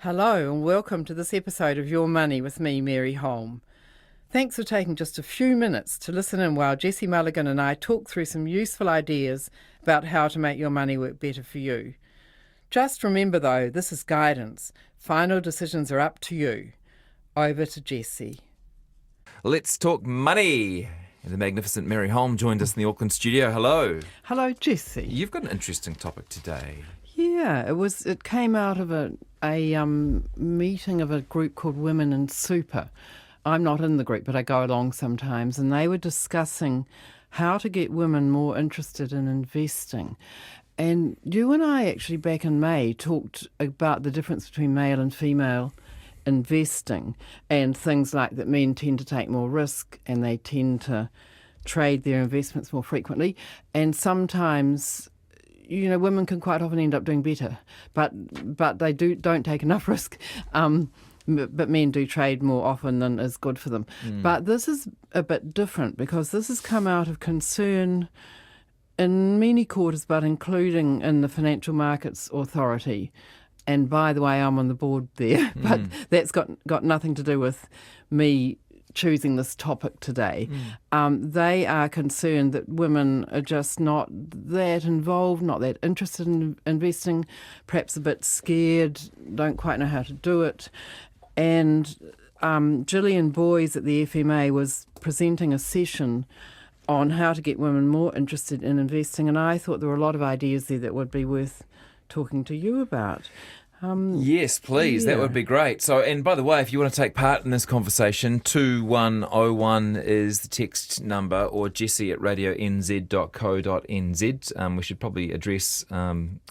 Hello and welcome to this episode of Your Money with me, Mary Holm. Thanks for taking just a few minutes to listen in while Jessie Mulligan and I talk through some useful ideas about how to make your money work better for you. Just remember though, this is guidance. Final decisions are up to you. Over to Jessie. Let's talk money. The magnificent Mary Holm joined us in the Auckland studio. Hello. Hello, Jessie. You've got an interesting topic today. Yeah, it came out of a meeting of a group called Women in Super. I'm not in the group, but I go along sometimes, and they were discussing how to get women more interested in investing. And you and I actually back in May talked about the difference between male and female investing and things like that men tend to take more risk and they tend to trade their investments more frequently. And sometimes, you know, women can quite often end up doing better, but they don't take enough risk. But men do trade more often than is good for them. But this is a bit different because this has come out of concern in many quarters, but including in the Financial Markets Authority. And by the way, I'm on the board there, but that's got nothing to do with me choosing this topic today. They are concerned that women are just not that involved, not that interested in investing, perhaps a bit scared, don't quite know how to do it. And Gillian Boyes at the FMA was presenting a session on how to get women more interested in investing, and I thought there were a lot of ideas there that would be worth talking to you about. Yes, please. Yeah. That would be great. So, and by the way, if you want to take part in this conversation, 2101 is the text number, or jessie@radionz.co.nz. We should probably address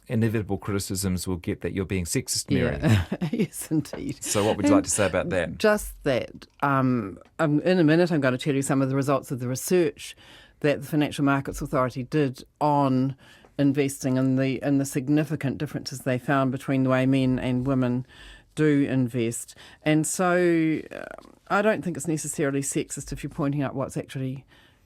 inevitable criticisms we'll get that you're being sexist, Mary. Yeah. Yes, indeed. So what would you like to say about that? Just that. In a minute, I'm going to tell you some of the results of the research that the Financial Markets Authority did on investing and the significant differences they found between the way men and women do invest. And so I don't think it's necessarily sexist if you're pointing out what's actually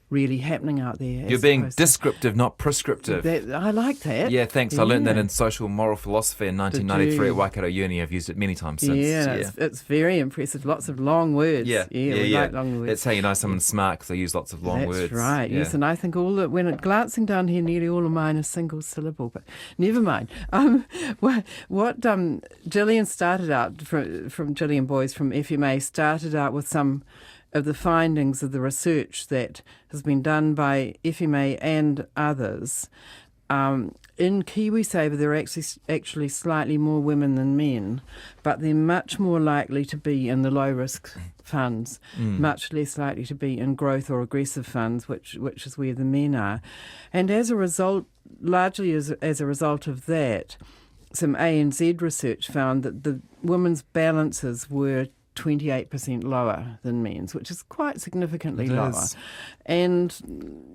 really happening out there. You're being descriptive, not prescriptive. I like that. Yeah, thanks. I learned that in social moral philosophy in 1993 at Waikato Uni. I've used it many times since. Yeah, it's very impressive. Lots of long words. We like long words. That's how you know someone's smart, because they use lots of long words. That's right, yes. And I think glancing down here, nearly all of mine is single syllable, but never mind. What Gillian started out, from Gillian Boyes from FMA, started out with some of the findings of the research that has been done by FMA and others. In KiwiSaver, there are actually slightly more women than men, but they're much more likely to be in the low-risk funds, much less likely to be in growth or aggressive funds, which is where the men are. And as a result, largely as a result of that, some ANZ research found that the women's balances were 28% lower than men's, which is quite significantly lower. And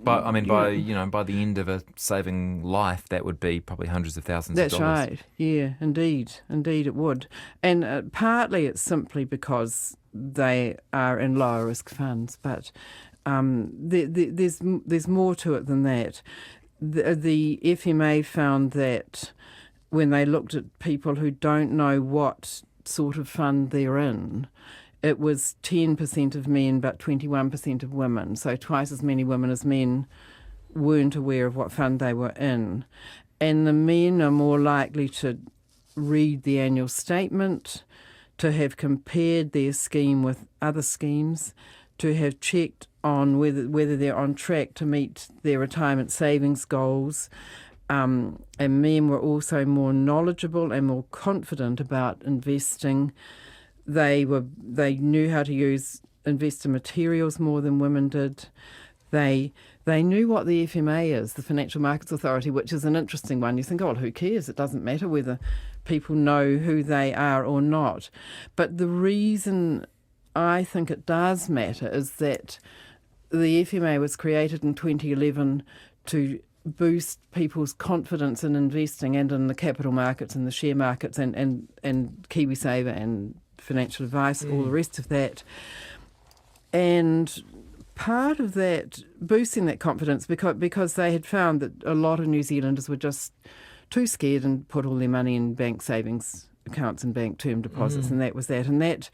by the end of a saving life, that would be probably hundreds of thousands of dollars. That's right. Yeah, indeed it would. And partly it's simply because they are in lower risk funds, but there's more to it than that. The FMA found that when they looked at people who don't know what sort of fund they're in, it was 10% of men but 21% of women, so twice as many women as men weren't aware of what fund they were in. And the men are more likely to read the annual statement, to have compared their scheme with other schemes, to have checked on whether they're on track to meet their retirement savings goals. And men were also more knowledgeable and more confident about investing. They knew how to use investor materials more than women did. They knew what the FMA is, the Financial Markets Authority, which is an interesting one. You think, oh, well, who cares? It doesn't matter whether people know who they are or not. But the reason I think it does matter is that the FMA was created in 2011 to boost people's confidence in investing and in the capital markets and the share markets and KiwiSaver and financial advice, all the rest of that. And part of that, boosting that confidence, because they had found that a lot of New Zealanders were just too scared and put all their money in bank savings accounts and bank term deposits, and that was that. And that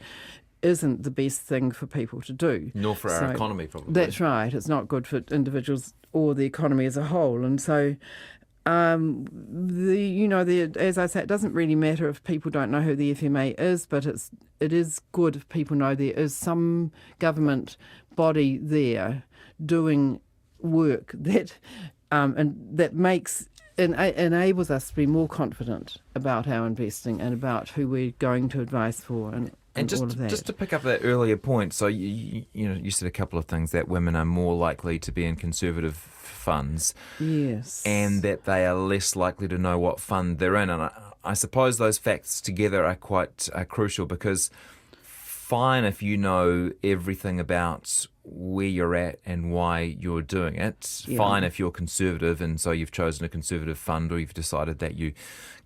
isn't the best thing for people to do. Nor for our economy, probably. That's right. It's not good for individuals or the economy as a whole. And so, as I say, it doesn't really matter if people don't know who the FMA is, but it is good if people know there is some government body there doing work that and that enables us to be more confident about our investing and about who we're going to advise for and just, all of that. Just to pick up that earlier point, so you said a couple of things, that women are more likely to be in conservative funds, yes, and that they are less likely to know what fund they're in. And I suppose those facts together are quite crucial, because fine if you know everything about where you're at and why you're doing it. Yeah. Fine if you're conservative and so you've chosen a conservative fund, or you've decided that you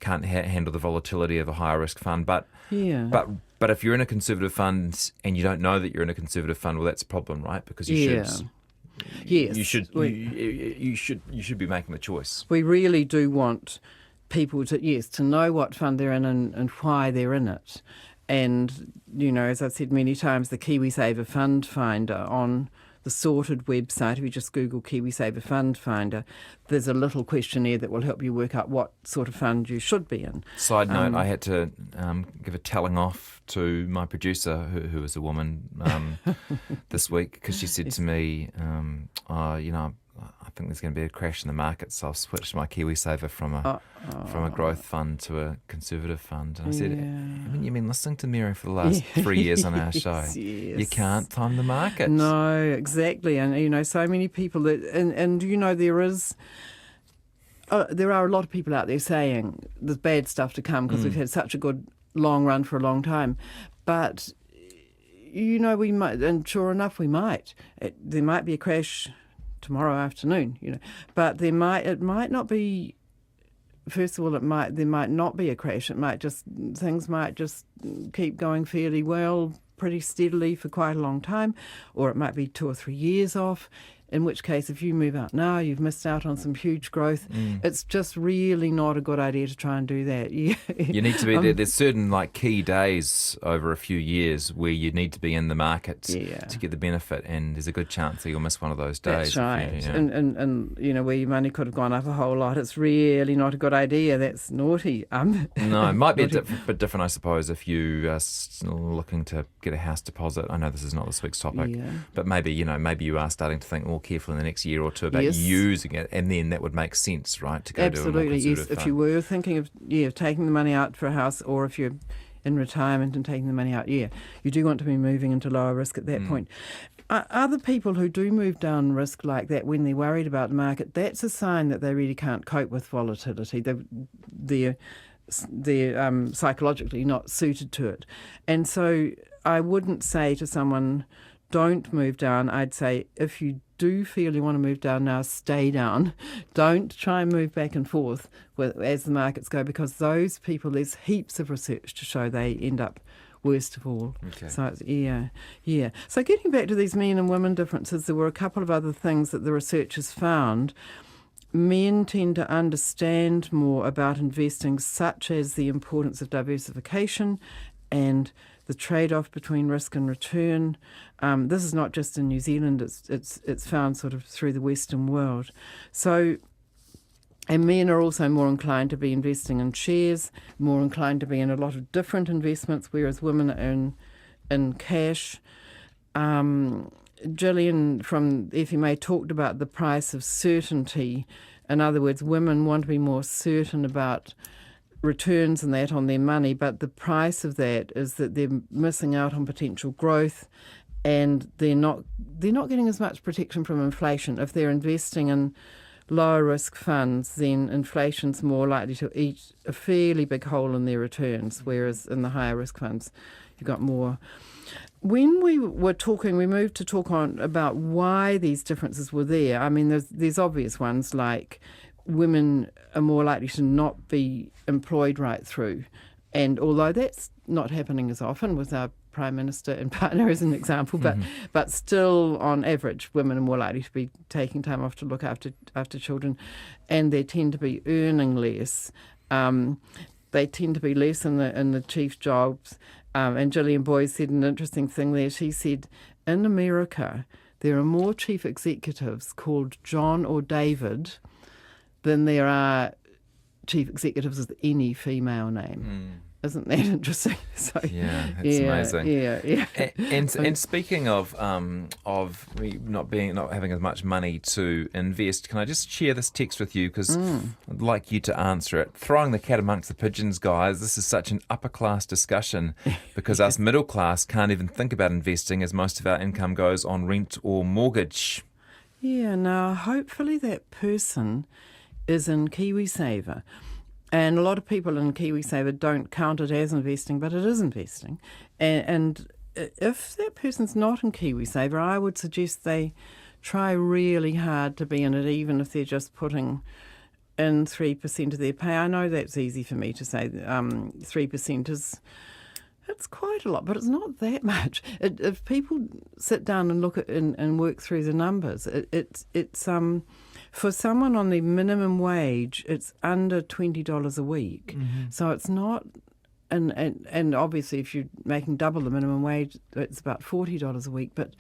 can't handle the volatility of a higher risk fund. But if you're in a conservative fund and you don't know that you're in a conservative fund, well, that's a problem, right? Because you should be making the choice. We really do want people to know what fund they're in and why they're in it. And, as I've said many times, the KiwiSaver Fund Finder on the Sorted website, if you just Google KiwiSaver Fund Finder, there's a little questionnaire that will help you work out what sort of fund you should be in. Side note, I had to give a telling off to my producer, who is a woman, this week, because she said to me, I think there's going to be a crash in the market, so I've switched my KiwiSaver from a growth fund to a conservative fund. And I said, haven't you been listening to Mary for the last 3 years on our show? Yes. You can't time the market. No, exactly. And, so many people, there are a lot of people out there saying there's bad stuff to come because we've had such a good long run for a long time. But, we might, and sure enough, we might. There might be a crash tomorrow afternoon, but it might not be. First of all, there might not be a crash. Things might just keep going fairly well, pretty steadily for quite a long time, or it might be 2 or 3 years off. In which case, if you move out now, you've missed out on some huge growth. It's just really not a good idea to try and do that. You need to be there's certain key days over a few years where you need to be in the market to get the benefit, and there's a good chance that you'll miss one of those days. That's right. And where your money could have gone up a whole lot, it's really not a good idea. That's naughty. No, it might be a bit different, I suppose, if you are still looking to get a house deposit. I know this is not this week's topic, but maybe you are starting to think more careful in the next year or two about using it, and then that would make sense, right, to go to a more conservative fund. If you were thinking of taking the money out for a house, or if you're in retirement and taking the money out, you do want to be moving into lower risk at that point. Other people who do move down risk like that when they're worried about the market, that's a sign that they really can't cope with volatility. They're psychologically not suited to it. And so I wouldn't say to someone, don't move down. I'd say, if you do feel you want to move down now, stay down. Don't try and move back and forth as the markets go, because those people, there's heaps of research to show they end up worst of all. Okay. So So getting back to these men and women differences, there were a couple of other things that the researchers found. Men tend to understand more about investing, such as the importance of diversification and the trade-off between risk and return. This is not just in New Zealand, it's found sort of through the Western world. So, and men are also more inclined to be investing in shares, more inclined to be in a lot of different investments, whereas women are in cash. Gillian from FMA talked about the price of certainty. In other words, women want to be more certain about returns and that on their money, but the price of that is that they're missing out on potential growth, and they're not getting as much protection from inflation. If they're investing in lower risk funds, then inflation's more likely to eat a fairly big hole in their returns, whereas in the higher risk funds you've got more. When we were talking, we moved to talk on about why these differences were there. I mean, there's obvious ones, like women are more likely to not be employed right through. And although that's not happening as often with our Prime Minister and partner as an example, but still on average, women are more likely to be taking time off to look after children, and they tend to be earning less. they tend to be less in the chief jobs. And Gillian Boyd said an interesting thing there. She said, in America, there are more chief executives called John or David than there are chief executives with any female name. Isn't that interesting? So, yeah, it's amazing. Yeah. And speaking of not having as much money to invest, can I just share this text with you because I'd like you to answer it. Throwing the cat amongst the pigeons, guys. This is such an upper class discussion because us middle class can't even think about investing as most of our income goes on rent or mortgage. Yeah. Now, hopefully that person is in KiwiSaver. And a lot of people in KiwiSaver don't count it as investing, but it is investing. And if that person's not in KiwiSaver, I would suggest they try really hard to be in it, even if they're just putting in 3% of their pay. I know that's easy for me to say. 3% it's quite a lot, but it's not that much. If people sit down and look at and work through the numbers, it's for someone on the minimum wage, it's under $20 a week. Mm-hmm. So it's not, and obviously if you're making double the minimum wage, it's about $40 a week. But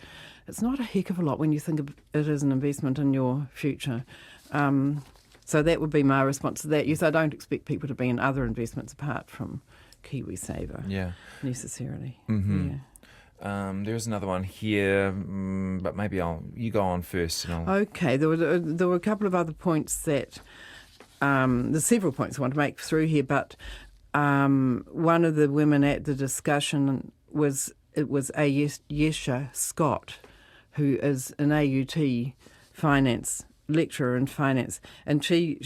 it's not a heck of a lot when you think of it as an investment in your future. So that would be my response to that. Yes, I don't expect people to be in other investments apart from KiwiSaver necessarily. Mm-hmm. Yeah. There's another one here, but maybe you go on first. Okay, there were a couple of other points that there's several points I want to make through here, but one of the women at the discussion was Ayesha Scott, who is an AUT finance lecturer in finance, and she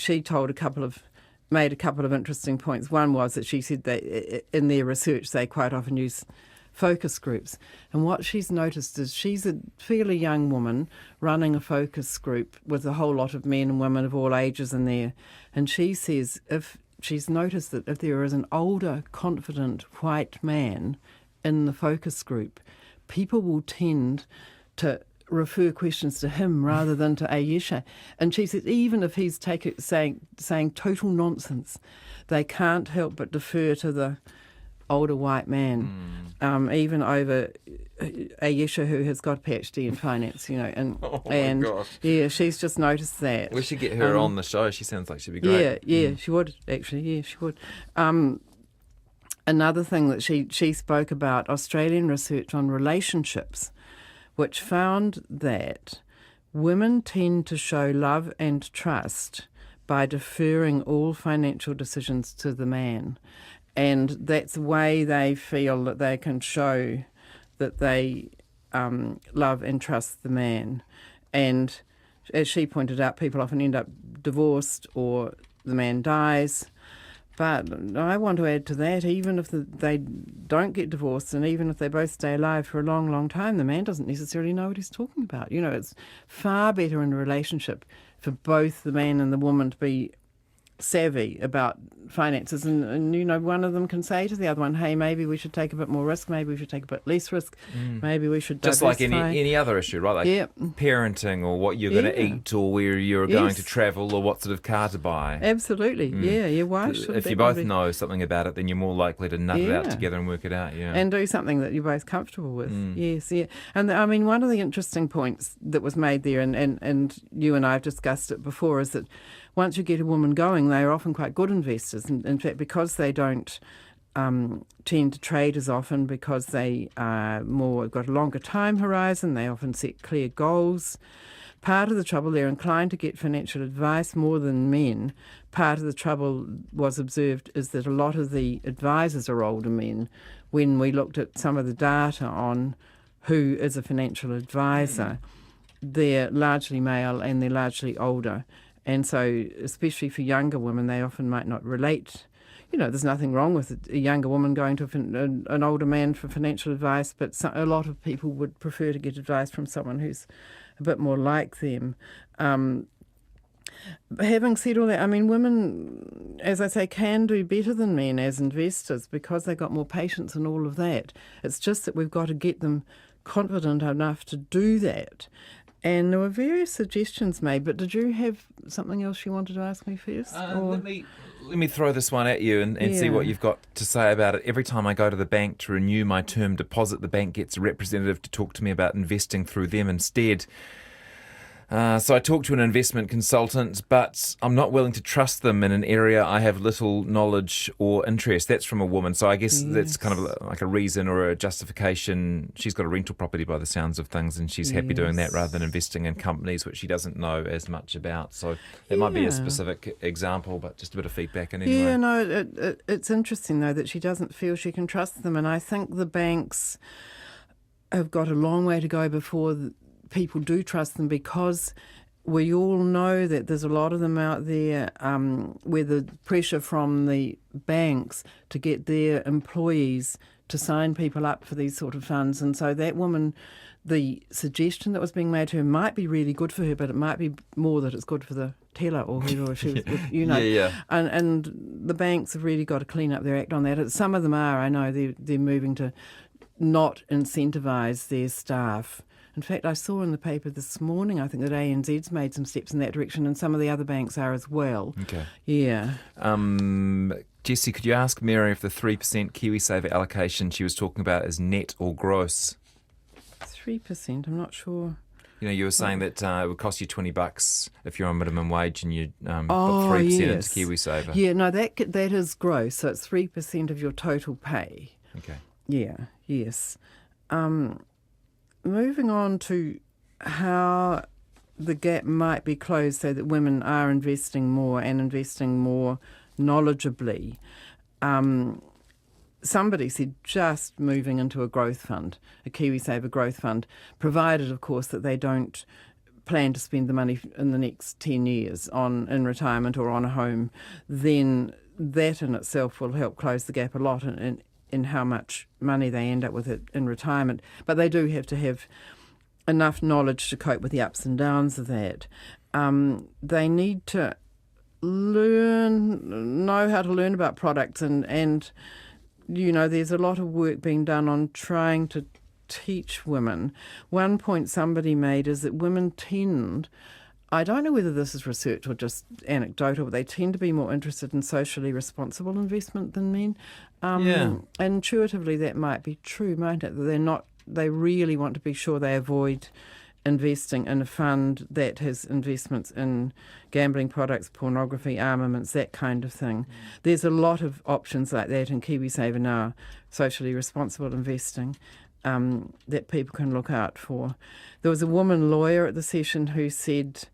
made a couple of interesting points. One was that she said that in their research they quite often use focus groups. And what she's noticed is she's a fairly young woman running a focus group with a whole lot of men and women of all ages in there. And she says if she's noticed that if there is an older, confident white man in the focus group, people will tend to refer questions to him rather than to Ayesha. And she said even if he's saying total nonsense, they can't help but defer to the older white man, even over Ayesha, who has got a PhD in finance, and gosh. Yeah, she's just noticed that. We should get her on the show. She sounds like she'd be great. Yeah, she would actually. Yeah, she would. Another thing that she spoke about, Australian research on relationships, which found that women tend to show love and trust by deferring all financial decisions to the man. And that's the way they feel that they can show that they love and trust the man. And as she pointed out, people often end up divorced or the man dies. But I want to add to that, even if they don't get divorced and even if they both stay alive for a long, long time, the man doesn't necessarily know what he's talking about. It's far better in a relationship for both the man and the woman to be savvy about finances, and one of them can say to the other one, hey, maybe we should take a bit more risk, maybe we should take a bit less risk, maybe we should just diversify. Like any other issue, right? Like parenting or what you're going to eat or where you're going to travel or what sort of car to buy. Absolutely. Yeah, why should if you both know something about it, then you're more likely to nut it out together and work it out. And do something that you're both comfortable with. Yes. And I mean, one of the interesting points that was made there, and you and I have discussed it before, is that once you get a woman going, they are often quite good investors. And in fact, because they don't tend to trade as often, because they are got a longer time horizon, they often set clear goals. Part of the trouble, they're inclined to get financial advice more than men. Part of the trouble was observed is that a lot of the advisors are older men. When we looked at some of the data on who is a financial advisor, they're largely male and they're largely older. And so, especially for younger women, they often might not relate. There's nothing wrong with a younger woman going to an older man for financial advice, but a lot of people would prefer to get advice from someone who's a bit more like them. Having said all that, I mean, women, as I say, can do better than men as investors because they've got more patience and all of that. It's just that we've got to get them confident enough to do that. And there were various suggestions made, but did you have something else you wanted to ask me first? Let let me throw this one at you and see what you've got to say about it. Every time I go to the bank to renew my term deposit, the bank gets a representative to talk to me about investing through them instead. So I talked to an investment consultant, but I'm not willing to trust them in an area I have little knowledge or interest. That's from a woman. So I guess that's kind of like a reason or a justification. She's got a rental property by the sounds of things, and she's happy doing that rather than investing in companies which she doesn't know as much about. So that might be a specific example, but just a bit of feedback anyway. Yeah, no, it's interesting, though, that she doesn't feel she can trust them. And I think the banks have got a long way to go before people do trust them, because we all know that there's a lot of them out there where the pressure from the banks to get their employees to sign people up for these sort of funds. And so that woman, the suggestion that was being made to her might be really good for her, but it might be more that it's good for the teller or whoever she was with, you know. And the banks have really got to clean up their act on that. Some of them are, I know, they're moving to not incentivise their staff. In fact, I saw in the paper this morning, I think that ANZ's made some steps in that direction, and some of the other banks are as well. Okay. Yeah. Jessie, could you ask Mary if the 3% KiwiSaver allocation she was talking about is net or gross? 3%, I'm not sure. You know, you were saying that it would cost you $20 if you're on minimum wage and you put 3% into KiwiSaver. Yeah, no, that is gross, so it's 3% of your total pay. Okay. Yeah, yes. Moving on to how the gap might be closed so that women are investing more and investing more knowledgeably. Somebody said just moving into a growth fund, a KiwiSaver growth fund, provided, of course, that they don't plan to spend the money in the next 10 years in retirement or on a home, then that in itself will help close the gap a lot in how much money they end up with it in retirement. But they do have to have enough knowledge to cope with the ups and downs of that. They need to know how to learn about products and you know, there's a lot of work being done on trying to teach women. One point somebody made is that women tend, I don't know whether this is research or just anecdotal, but they tend to be more interested in socially responsible investment than men. Intuitively, that might be true, mightn't it? They really want to be sure they avoid investing in a fund that has investments in gambling products, pornography, armaments, that kind of thing. There's a lot of options like that in KiwiSaver now, socially responsible investing, that people can look out for. There was a woman lawyer at the session who said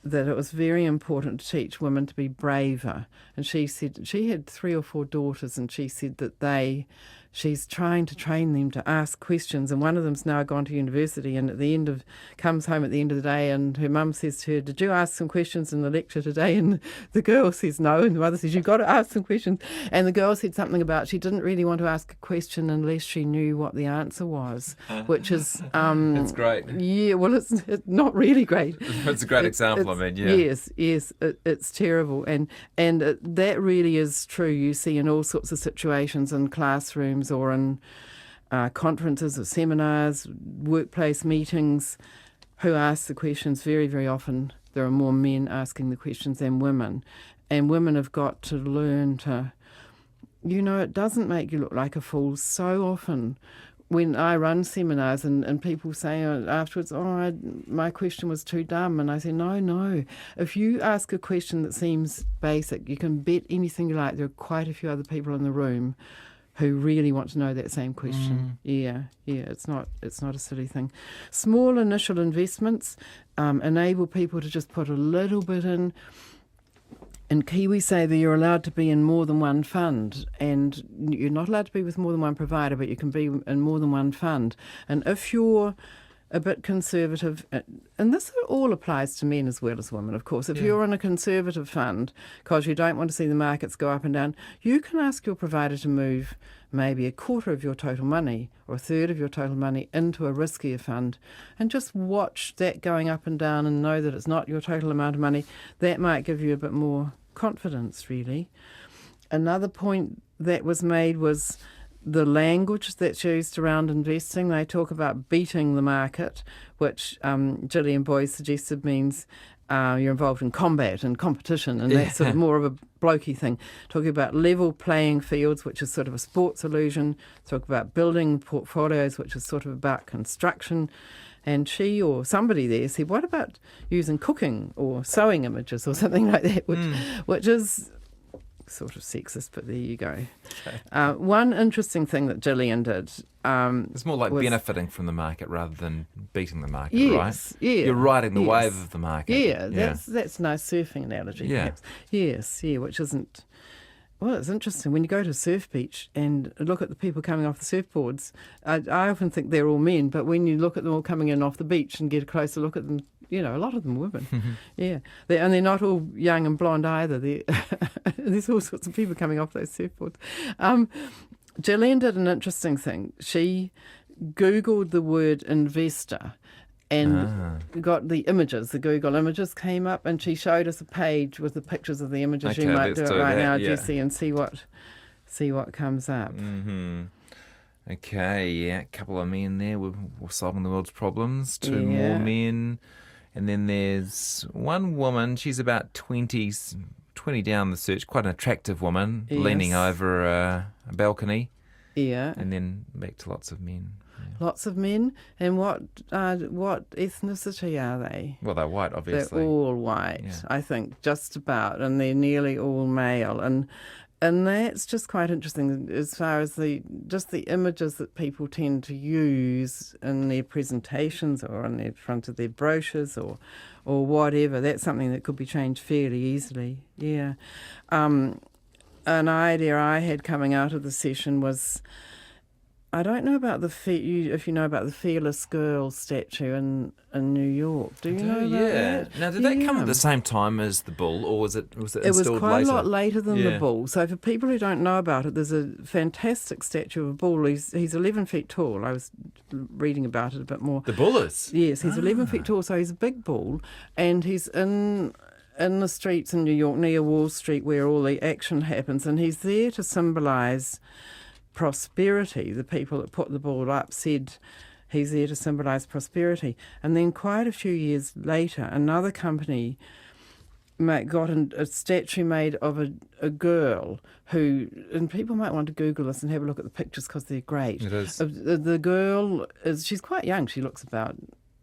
that it was very important to teach women to be braver. And she said she had 3 or 4 daughters, and she said that she's trying to train them to ask questions, and one of them's now gone to university, and comes home at the end of the day, and her mum says to her, "Did you ask some questions in the lecture today?" And the girl says no, and the mother says, "You've got to ask some questions." And the girl said something about she didn't really want to ask a question unless she knew what the answer was, which is That's great. Yeah, well, it's not really great. It's a great example. I mean, yeah. Yes, it's terrible, and that really is true. You see in all sorts of situations in classrooms or in conferences or seminars, workplace meetings, who ask the questions. Very, very often there are more men asking the questions than women, and women have got to learn to, it doesn't make you look like a fool. So often when I run seminars and people say afterwards, my question was too dumb, and I say, no. If you ask a question that seems basic, you can bet anything you like there are quite a few other people in the room who really want to know that same question. Yeah, it's not a silly thing. Small initial investments enable people to just put a little bit in. In KiwiSaver, you're allowed to be in more than one fund, and you're not allowed to be with more than one provider, but you can be in more than one fund. And if you're a bit conservative, and this all applies to men as well as women, of course. If you're in a conservative fund because you don't want to see the markets go up and down, you can ask your provider to move maybe a quarter of your total money or a third of your total money into a riskier fund, and just watch that going up and down and know that it's not your total amount of money. That might give you a bit more confidence, really. Another point that was made was the language that's used around investing. They talk about beating the market, which Gillian Boyd suggested means you're involved in combat and competition, and that's sort of more of a blokey thing. Talking about level playing fields, which is sort of a sports illusion. Talk about building portfolios, which is sort of about construction. And she or somebody there said, what about using cooking or sewing images or something like that, which is sort of sexist, but there you go. Okay. One interesting thing that Gillian did... it's more like benefiting from the market rather than beating the market, yes, right? Yeah. You're riding the wave of the market. Yeah, that's a nice surfing analogy, perhaps. Yes, which isn't... Well, it's interesting. When you go to a surf beach and look at the people coming off the surfboards, I often think they're all men, but when you look at them all coming in off the beach and get a closer look at them, a lot of them are women. Yeah. And they're not all young and blonde either. There's all sorts of people coming off those surfboards. Gillian did an interesting thing. She Googled the word investor and got the images. The Google images came up, and she showed us a page with the pictures of the images. Okay, you might do it right now, yeah. Jessie, and see what comes up. Mm-hmm. Okay, yeah, a couple of men there. We're solving the world's problems. Two more men. And then there's one woman. She's about 20 down the search. Quite an attractive woman, leaning over a balcony. Yeah. And then back to lots of men. Yeah. Lots of men. And what ethnicity are they? Well, they're white, obviously. They're all white, I think, just about. And they're nearly all male. And that's just quite interesting as far as the images that people tend to use in their presentations or on the front of their brochures or whatever. That's something that could be changed fairly easily. Yeah. An idea I had coming out of the session was, I don't know about if you know about the Fearless Girl statue in New York. Do you know about that? Now, did that come at the same time as the bull, or was it installed later? It was quite a lot later than the bull. So for people who don't know about it, there's a fantastic statue of a bull. He's 11 feet tall. I was reading about it a bit more. The bull is? Yes, he's 11 feet tall, so he's a big bull, and he's in the streets in New York, near Wall Street, where all the action happens, and he's there to symbolise prosperity. The people that put the bull up said he's there to symbolise prosperity. And then quite a few years later, another company got a statue made of a girl who, and people might want to Google this and have a look at the pictures because they're great. It is. The girl she's quite young. She looks about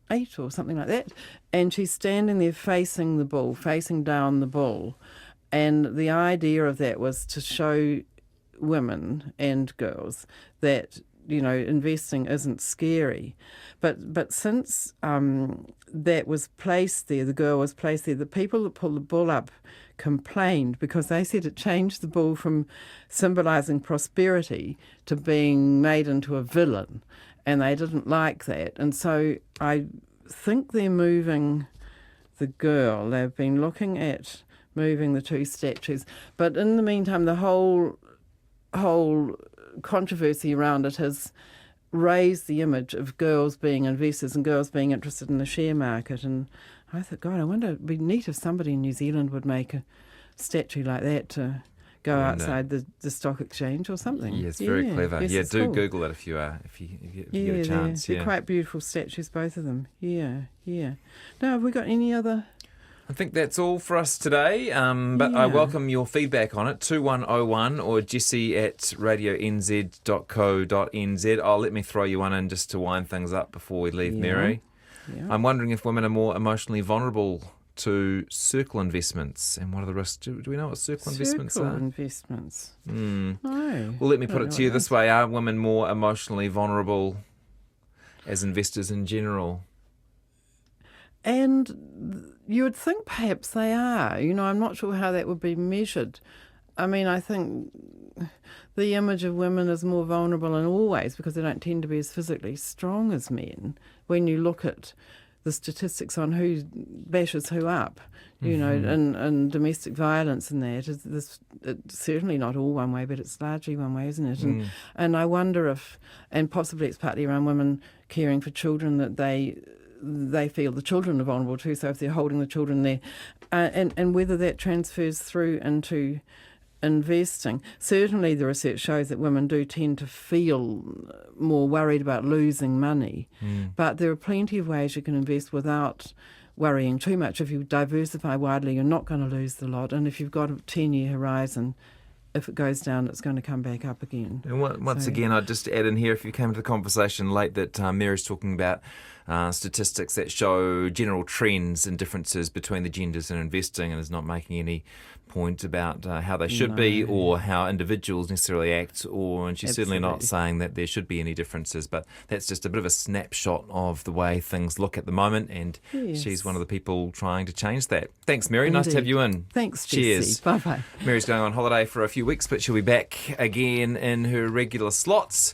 8 or something like that. And she's standing there facing the bull, facing down the bull. And the idea of that was to show women and girls that investing isn't scary, but since that was placed there, the girl was placed there, the people that pulled the bull up complained because they said it changed the bull from symbolising prosperity to being made into a villain, and they didn't like that. And so I think they're moving the girl. They've been looking at moving the two statues, but in the meantime the whole controversy around it has raised the image of girls being investors and girls being interested in the share market. And I thought, God, I wonder, it'd be neat if somebody in New Zealand would make a statue like that to go outside the stock exchange or something. Yes, very clever. Yes, do cool. Google it if you get a chance. They're quite beautiful statues, both of them. Yeah. Now, have we got any other... I think that's all for us today, but I welcome your feedback on it, 2101 or jessie@radionz.co.nz. Let me throw you one in just to wind things up before we leave, Mary. Yeah. I'm wondering if women are more emotionally vulnerable to circle investments, and what are the risks? Do we know what circle investments are? Circle investments? No. Well, let me put it to you this way. Are women more emotionally vulnerable as investors in general? And you would think perhaps they are. I'm not sure how that would be measured. I mean, I think the image of women is more vulnerable in all ways because they don't tend to be as physically strong as men. When you look at the statistics on who bashes who up, and domestic violence and that, it's certainly not all one way, but it's largely one way, isn't it? And I wonder if, and possibly it's partly around women caring for children, that they feel the children are vulnerable too, so if they're holding the children there, and whether that transfers through into investing. Certainly the research shows that women do tend to feel more worried about losing money, but there are plenty of ways you can invest without worrying too much. If you diversify widely, you're not going to lose the lot. And if you've got a 10-year horizon, if it goes down, it's going to come back up again. And once again, I'd just add in here, if you came to the conversation late, that Mary's talking about statistics that show general trends and differences between the genders in investing, and is not making any point about how they should be or how individuals necessarily act, and she's certainly not saying that there should be any differences, but that's just a bit of a snapshot of the way things look at the moment, and she's one of the people trying to change that. Thanks, Mary. Indeed. Nice to have you in. Thanks, Cheers. Jesse. Bye-bye. Mary's going on holiday for a few weeks, but she'll be back again in her regular slots.